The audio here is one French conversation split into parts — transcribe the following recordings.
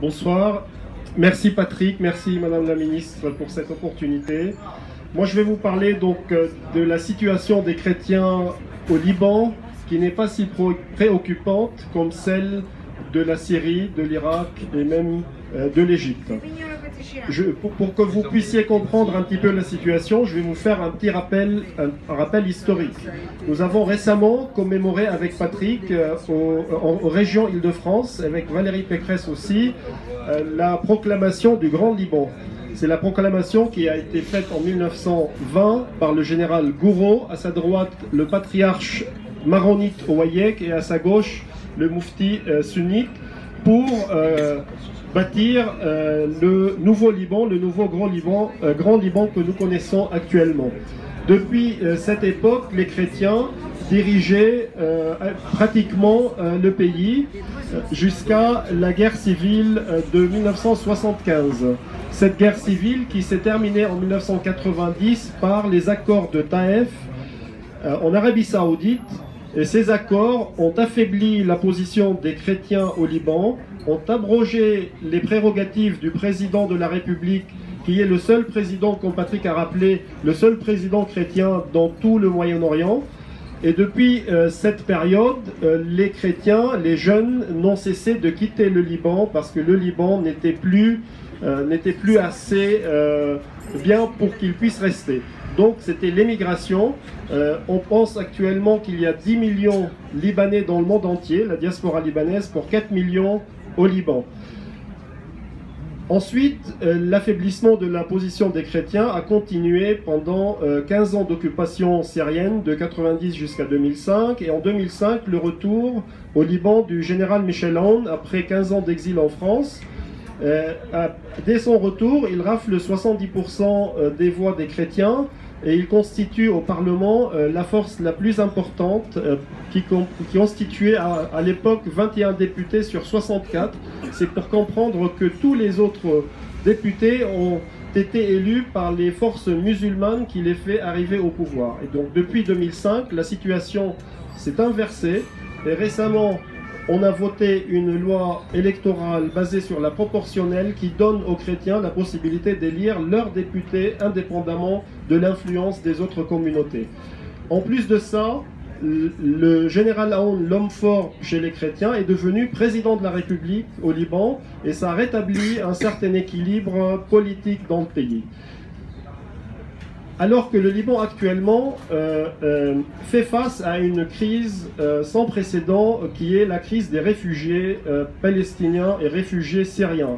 Bonsoir. Merci Patrick, merci Madame la Ministre pour cette opportunité. Moi je vais vous parler donc de la situation des chrétiens au Liban, qui n'est pas si préoccupante comme celle de la Syrie, de l'Irak et même de l'Égypte. Pour que vous puissiez comprendre un petit peu la situation, je vais vous faire un petit rappel, un rappel historique. Nous avons récemment commémoré avec Patrick, aux régions Île-de-France, avec Valérie Pécresse aussi, la proclamation du Grand Liban. C'est la proclamation qui a été faite en 1920 par le général Gouraud, à sa droite le patriarche maronite Ouayek et à sa gauche le moufti sunnite, pour bâtir le nouveau Liban, le nouveau Grand Liban que nous connaissons actuellement. Depuis cette époque, les chrétiens dirigeaient pratiquement le pays jusqu'à la guerre civile de 1975. Cette guerre civile qui s'est terminée en 1990 par les accords de Taïf en Arabie Saoudite. Et ces accords ont affaibli la position des chrétiens au Liban, ont abrogé les prérogatives du président de la République, qui est le seul président, comme Patrick a rappelé, le seul président chrétien dans tout le Moyen-Orient. Et depuis cette période, les chrétiens, les jeunes, n'ont cessé de quitter le Liban parce que le Liban n'était plus assez bien pour qu'ils puissent rester. Donc c'était l'émigration. On pense actuellement qu'il y a 10 millions Libanais dans le monde entier, la diaspora libanaise, pour 4 millions au Liban. Ensuite, l'affaiblissement de la position des chrétiens a continué pendant 15 ans d'occupation syrienne, de 90 jusqu'à 2005. Et en 2005, le retour au Liban du général Michel Aoun, après 15 ans d'exil en France. Dès son retour, il rafle 70% des voix des chrétiens et il constitue au Parlement la force la plus importante qui constituait à l'époque 21 députés sur 64. C'est pour comprendre que tous les autres députés ont été élus par les forces musulmanes qui les fait arriver au pouvoir. Et donc depuis 2005, la situation s'est inversée et récemment, on a voté une loi électorale basée sur la proportionnelle qui donne aux chrétiens la possibilité d'élire leurs députés indépendamment de l'influence des autres communautés. En plus de ça, le général Aoun, l'homme fort chez les chrétiens, est devenu président de la République au Liban et ça a rétabli un certain équilibre politique dans le pays. Alors que le Liban actuellement fait face à une crise sans précédent qui est la crise des réfugiés palestiniens et réfugiés syriens.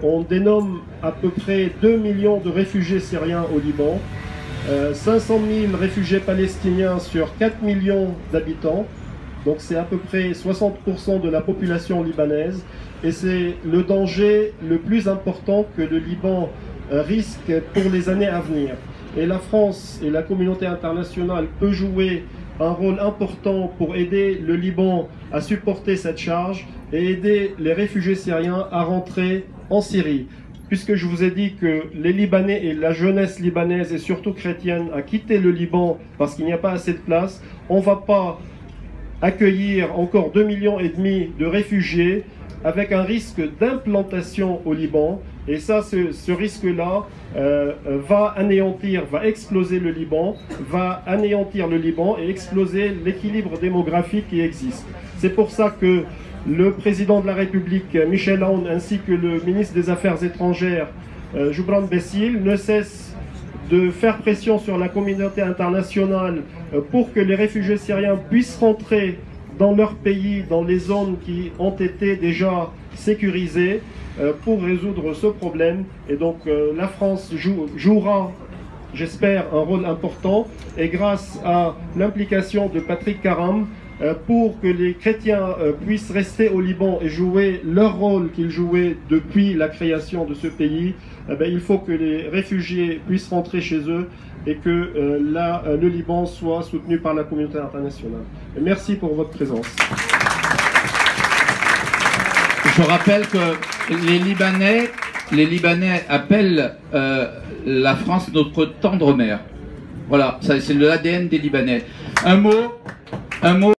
On dénomme à peu près 2 millions de réfugiés syriens au Liban, 500 000 réfugiés palestiniens sur 4 millions d'habitants, donc c'est à peu près 60% de la population libanaise et c'est le danger le plus important que le Liban risque pour les années à venir. Et la France et la communauté internationale peut jouer un rôle important pour aider le Liban à supporter cette charge et aider les réfugiés syriens à rentrer en Syrie. Puisque je vous ai dit que les Libanais et la jeunesse libanaise et surtout chrétienne a quitté le Liban parce qu'il n'y a pas assez de place, on ne va pas accueillir encore 2,5 millions de réfugiés avec un risque d'implantation au Liban. Et ça, ce risque-là va exploser le Liban, va anéantir le Liban et exploser l'équilibre démographique qui existe. C'est pour ça que le président de la République, Michel Aoun, ainsi que le ministre des Affaires étrangères, Gibran Bessil, ne cessent de faire pression sur la communauté internationale pour que les réfugiés syriens puissent rentrer dans leur pays, dans les zones qui ont été déjà sécurisées, pour résoudre ce problème. Et donc la France jouera, j'espère, un rôle important, et grâce à l'implication de Patrick Karam, pour que les chrétiens puissent rester au Liban et jouer leur rôle qu'ils jouaient depuis la création de ce pays, il faut que les réfugiés puissent rentrer chez eux et que le Liban soit soutenu par la communauté internationale. Et merci pour votre présence. Je rappelle que les Libanais appellent la France notre tendre mère. Voilà, c'est l'ADN des Libanais. Un mot